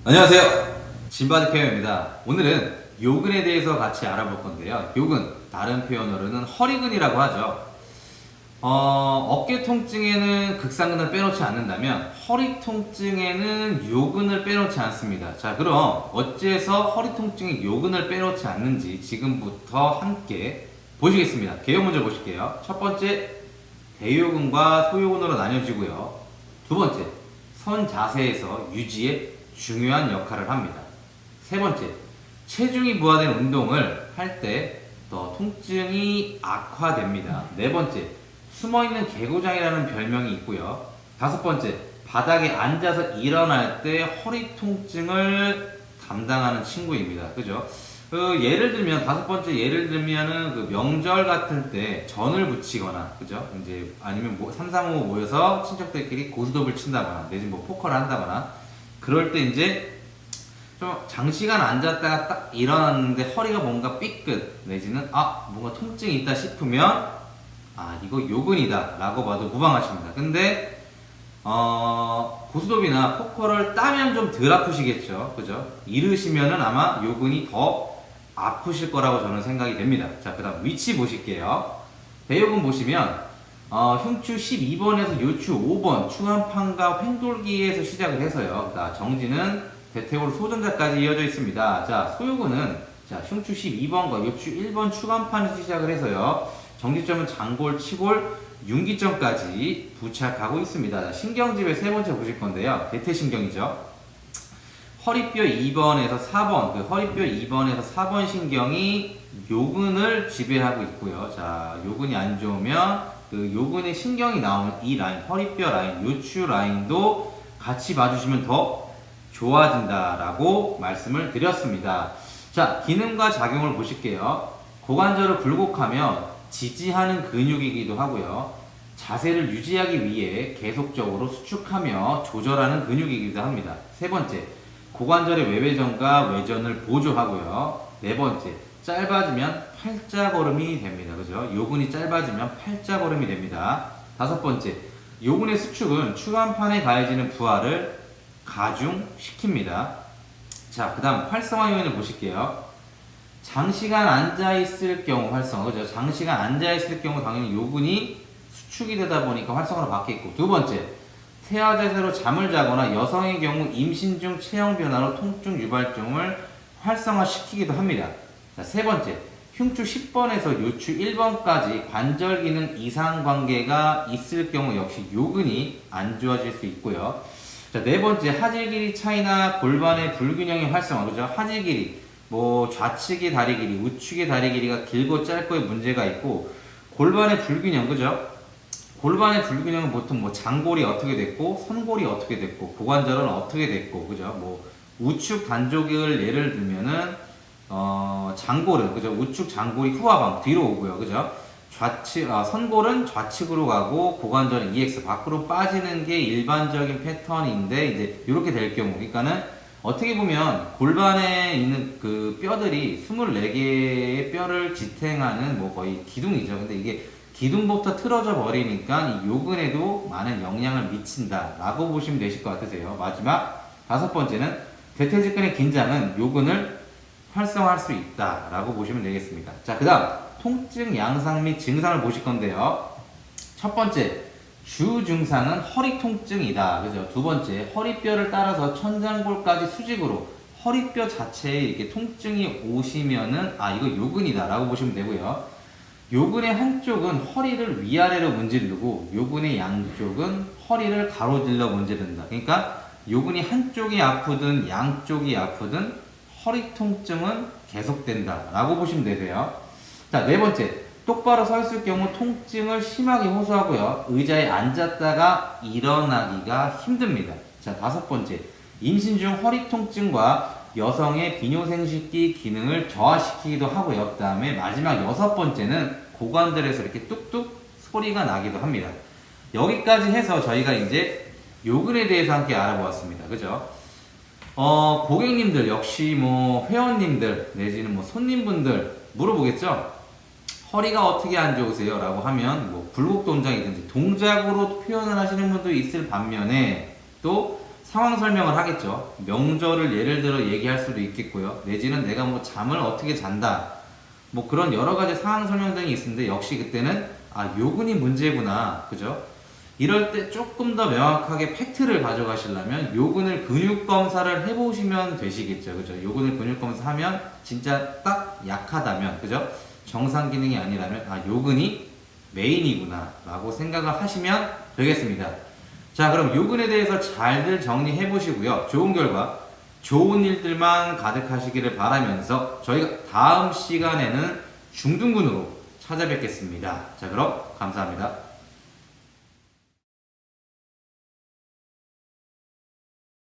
안녕하세요. 진바디 케어입니다. 오늘은 요근에 대해서 같이 알아볼 건데요. 요근, 다른 표현으로는 허리근이라고 하죠. 어깨 통증에는 극상근을 빼놓지 않는다면 허리 통증에는 요근을 빼놓지 않습니다. 자, 그럼 어째서 허리 통증에 요근을 빼놓지 않는지 지금부터 함께 보시겠습니다. 개요 문제 보실게요. 첫 번째, 대요근과 소요근으로 나뉘어지고요. 두 번째, 선 자세에서 유지에 중요한 역할을 합니다. 세 번째, 체중이 부하된 운동을 할 때 더 통증이 악화됩니다. 네 번째, 숨어있는 개구장이라는 별명이 있고요. 다섯 번째, 바닥에 앉아서 일어날 때 허리 통증을 담당하는 친구입니다. 그죠? 예를 들면, 다섯 번째 예를 들면은 그 명절 같은 때 전을 붙이거나, 그죠? 이제 아니면 뭐 3, 4, 5 모여서 친척들끼리 고스톱을 친다거나, 내지 뭐 포커를 한다거나, 그럴 때 이제 좀 장시간 앉았다가 딱 일어났는데 허리가 뭔가 삐끗 내지는 뭔가 통증이 있다 싶으면 이거 요근이다 라고 봐도 무방하십니다. 근데 고스톱이나 포커를 따면 좀 덜 아프시겠죠, 그죠? 이르시면은 아마 요근이 더 아프실 거라고 저는 생각이 됩니다. 자, 그 다음 위치 보실게요. 배요근 보시면 흉추 12번에서 요추 5번 추간판과 횡돌기에서 시작을 해서요. 자, 정지는 대퇴골 소전자까지 이어져 있습니다. 자, 소요근은 흉추 12번과 요추 1번 추간판에서 시작을 해서요. 정지점은 장골, 치골, 윤기점까지 부착하고 있습니다. 자, 신경집의 세 번째 보실 건데요. 대퇴신경이죠. 허리뼈 2번에서 4번, 그 허리뼈 2번에서 4번 신경이 요근을 지배하고 있고요. 자, 요근이 안 좋으면 그 요근의 신경이 나오는 이 라인, 허리뼈 라인, 요추 라인도 같이 봐주시면 더 좋아진다라고 말씀을 드렸습니다. 자, 기능과 작용을 보실게요. 고관절을 굴곡하며 지지하는 근육이기도 하고요. 자세를 유지하기 위해 계속적으로 수축하며 조절하는 근육이기도 합니다. 세 번째, 고관절의 외회전과 외전을 보조하고요. 네 번째, 짧아지면 팔자걸음이 됩니다. 그죠? 요근이 짧아지면 팔자걸음이 됩니다. 다섯 번째, 요근의 수축은 추간판에 가해지는 부하를 가중시킵니다. 자, 그 다음 활성화 요인을 보실게요. 장시간 앉아있을 경우 활성화, 그죠? 장시간 앉아있을 경우 당연히 요근이 수축이 되다 보니까 활성화로 바뀌었고, 두 번째, 태아 자세로 잠을 자거나 여성의 경우 임신 중 체형 변화로 통증 유발점을 활성화시키기도 합니다. 자, 세 번째, 흉추 10번에서 요추 1번까지 관절 기능 이상 관계가 있을 경우 역시 요근이 안 좋아질 수 있고요. 자, 네 번째, 하질 길이 차이나 골반의 불균형의 활성화, 그죠? 하질 길이, 뭐 좌측의 다리 길이, 우측의 다리 길이가 길고 짧고의 문제가 있고, 골반의 불균형, 그죠? 골반의 불균형은 보통 뭐 장골이 어떻게 됐고, 선골이 어떻게 됐고, 고관절은 어떻게 됐고, 그죠? 뭐 우측 단족을 예를 들면은 장골은, 그죠? 우측 장골이 후하방 뒤로 오고요, 그죠? 좌측 선골은 좌측으로 가고 고관절은 EX 밖으로 빠지는 게 일반적인 패턴인데, 이제 이렇게 될 경우, 그러니까는 어떻게 보면 골반에 있는 그 뼈들이 24개의 뼈를 지탱하는 뭐 거의 기둥이죠. 근데 이게 기둥부터 틀어져 버리니까 이 요근에도 많은 영향을 미친다라고 보시면 되실 것 같으세요. 마지막 다섯 번째는 대퇴직근의 긴장은 요근을 활성화할 수 있다라고 보시면 되겠습니다. 자, 그 다음 통증 양상 및 증상을 보실 건데요. 첫 번째, 주 증상은 허리 통증이다. 그죠? 두 번째, 허리뼈를 따라서 천장골까지 수직으로 허리뼈 자체에 이렇게 통증이 오시면은 이거 요근이다 라고 보시면 되고요. 요근의 한쪽은 허리를 위아래로 문지르고 요근의 양쪽은 허리를 가로질러 문지른다. 그러니까 요근이 한쪽이 아프든 양쪽이 아프든 허리 통증은 계속된다 라고 보시면 되세요. 자, 네 번째, 똑바로 서 있을 경우 통증을 심하게 호소하고요. 의자에 앉았다가 일어나기가 힘듭니다. 자, 다섯 번째, 임신 중 허리 통증과 여성의 비뇨생식기 기능을 저하시키기도 하고요. 그 다음에 마지막 여섯 번째는 고관절에서 이렇게 뚝뚝 소리가 나기도 합니다. 여기까지 해서 저희가 이제 요근에 대해서 함께 알아보았습니다. 그죠? 고객님들 역시 뭐 회원님들 내지는 뭐 손님분들 물어보겠죠? 허리가 어떻게 안 좋으세요? 라고 하면 뭐 굴곡 동작이든지 동작으로 표현을 하시는 분도 있을 반면에 또 상황 설명을 하겠죠. 명절을 예를 들어 얘기할 수도 있겠고요. 내지는 내가 뭐 잠을 어떻게 잔다. 뭐 그런 여러 가지 상황 설명 등이 있는데 역시 그때는 아, 요근이 문제구나. 그죠? 이럴 때 조금 더 명확하게 팩트를 가져가시려면 요근을 근육 검사를 해보시면 되시겠죠. 그죠? 요근을 근육 검사하면 진짜 딱 약하다면, 그죠? 정상 기능이 아니라면 아, 요근이 메인이구나 라고 생각을 하시면 되겠습니다. 자, 그럼 요근에 대해서 잘들 정리해 보시고요. 좋은 결과, 좋은 일들만 가득하시기를 바라면서 저희가 다음 시간에는 중둔근으로 찾아뵙겠습니다. 자, 그럼 감사합니다.